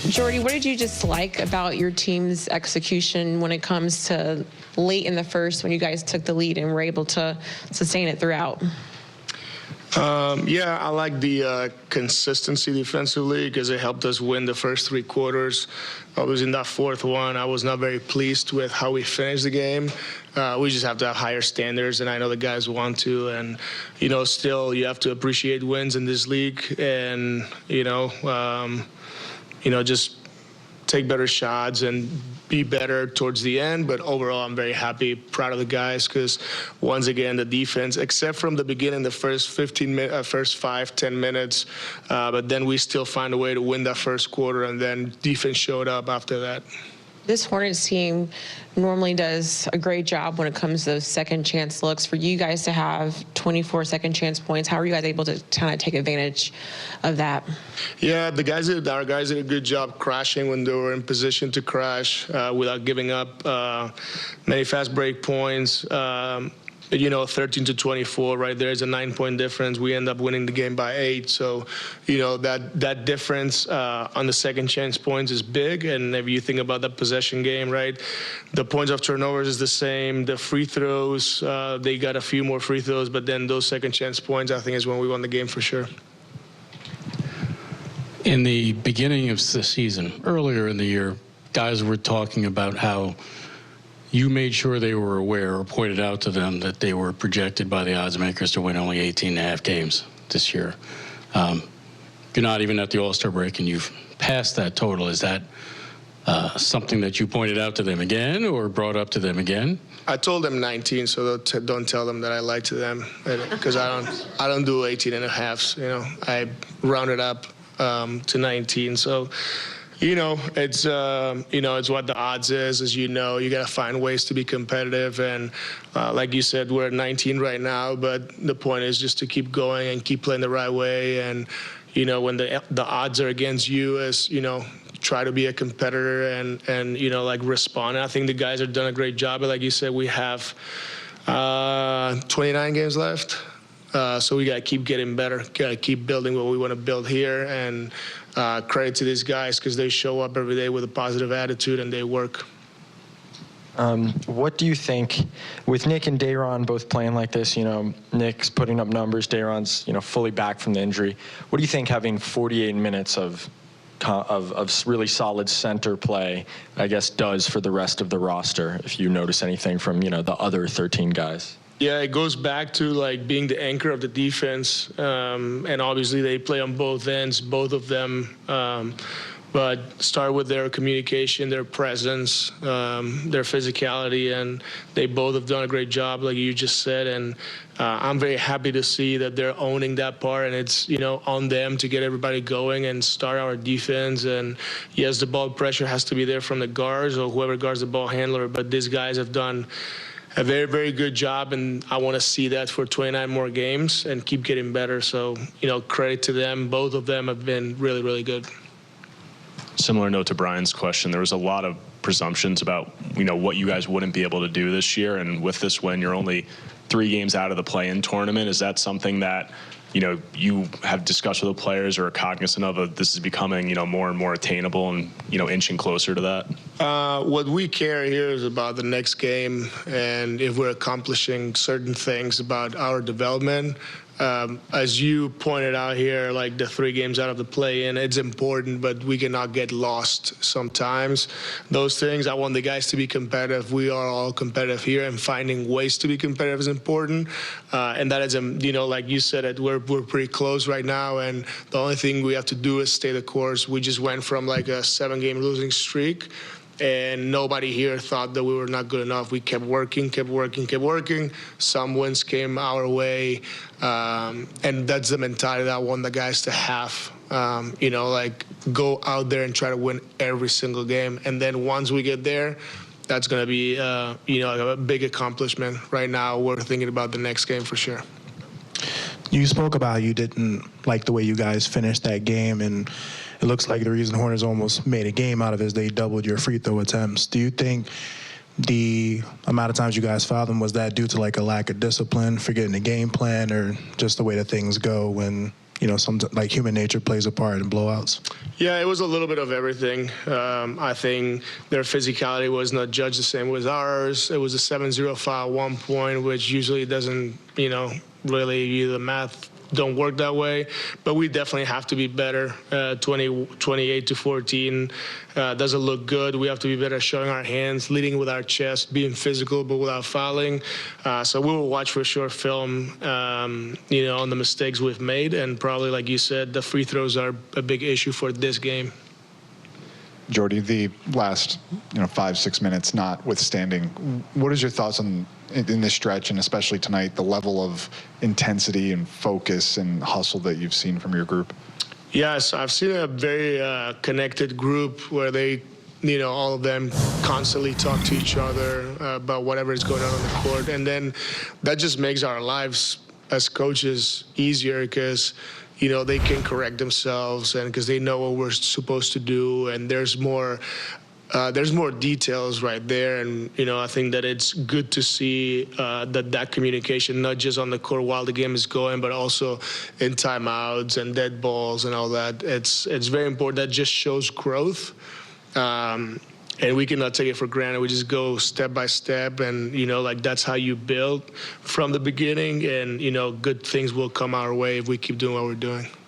Jordi, what did you dislike about your team's execution when it comes to late in the first when you guys took the lead and were able to sustain it throughout? Yeah, I like the consistency defensively because it helped us win the first three quarters. I was in that fourth one. I was not very pleased with how we finished the game. We just have to have higher standards, and I know the guys want to. And, still you have to appreciate wins in this league and, just take better shots and be better towards the end. But overall, I'm very happy, proud of the guys, because once again, the defense, except from the beginning, the first 5-10 minutes, but then we still find a way to win that first quarter, and then defense showed up after that. This Hornets team normally does a great job when it comes to those second chance looks. For you guys to have 24 second chance points, how are you guys able to kind of take advantage of that? Yeah, our guys did a good job crashing when they were in position to crash without giving up many fast break points. 13-24, right? There's a 9-point difference. We end up winning the game by 8. So, that difference on the second chance points is big. And if you think about that possession game, right, the points of turnovers is the same. The free throws, they got a few more free throws, but then those second chance points, I think, is when we won the game for sure. In the beginning of the season, earlier in the year, guys were talking about how you made sure they were aware or pointed out to them that they were projected by the odds makers to win only 18.5 games this year. You're not even at the All-Star break, and you've passed that total. Is that something that you pointed out to them again or brought up to them again? I told them 19, so don't tell them that I lied to them, because I don't do 18.5s. I rounded up to 19. So. It's what the odds is, as you know. You got to find ways to be competitive. And like you said, we're at 19 right now, but the point is just to keep going and keep playing the right way. And, when the odds are against you, try to be a competitor and respond. And I think the guys have done a great job. But like you said, we have 29 games left. So we got to keep getting better, got to keep building what we want to build here. And credit to these guys because they show up every day with a positive attitude and they work. What do you think, with Nick and Day'Ron both playing like this, Nick's putting up numbers, Day'Ron's, fully back from the injury. What do you think having 48 minutes of really solid center play, I guess, does for the rest of the roster, if you notice anything from, the other 13 guys? Yeah, it goes back to being the anchor of the defense, and obviously they play on both ends, both of them. But start with their communication, their presence, their physicality, and they both have done a great job, like you just said. And I'm very happy to see that they're owning that part, and it's on them to get everybody going and start our defense. And yes, the ball pressure has to be there from the guards or whoever guards the ball handler, but these guys have done a very, very good job, and I want to see that for 29 more games and keep getting better. So, credit to them. Both of them have been really, really good. Similar note to Brian's question, there was a lot of presumptions about, what you guys wouldn't be able to do this year. And with this win, you're only 3 games out of the play-in tournament. Is that something that, you have discussed with the players or are cognizant of this is becoming, more and more attainable and, inching closer to that? What we care here is about the next game and if we're accomplishing certain things about our development. As you pointed out here, the 3 games out of the play-in, it's important, but we cannot get lost sometimes. Those things, I want the guys to be competitive. We are all competitive here, and finding ways to be competitive is important. And that is, like you said, we're pretty close right now, and the only thing we have to do is stay the course. We just went from a 7-game losing streak, and nobody here thought that we were not good enough. We kept working. Some wins came our way, and that's the mentality that I want the guys to have. Go out there and try to win every single game. And then once we get there, that's going to be, a big accomplishment. Right now, we're thinking about the next game for sure. You spoke about how you didn't like the way you guys finished that game, and it looks like the reason Hornets almost made a game out of it is they doubled your free throw attempts. Do you think the amount of times you guys fouled them, was that due to a lack of discipline, forgetting the game plan, or just the way that things go when some like human nature plays a part in blowouts? Yeah, it was a little bit of everything. I think their physicality was not judged the same as ours. It was a 7-0 foul, 1 point, which usually doesn't, really the math don't work that way. But we definitely have to be better. 28-14 doesn't look good. We have to be better at showing our hands, leading with our chest, being physical but without fouling. So we will watch for sure film, on the mistakes we've made. And probably, like you said, the free throws are a big issue for this game. Jordi, the last 5-6 minutes notwithstanding, what is your thoughts in this stretch, and especially tonight, the level of intensity and focus and hustle that you've seen from your group? Yes, I've seen a very connected group where they, all of them constantly talk to each other about whatever is going on the court. And then that just makes our lives as coaches easier because, they can correct themselves and because they know what we're supposed to do. And there's more details right there. And, I think that it's good to see that communication, not just on the court while the game is going, but also in timeouts and dead balls and all that. It's very important. That just shows growth. And we cannot take it for granted. We just go step by step, and that's how you build from the beginning. And good things will come our way if we keep doing what we're doing.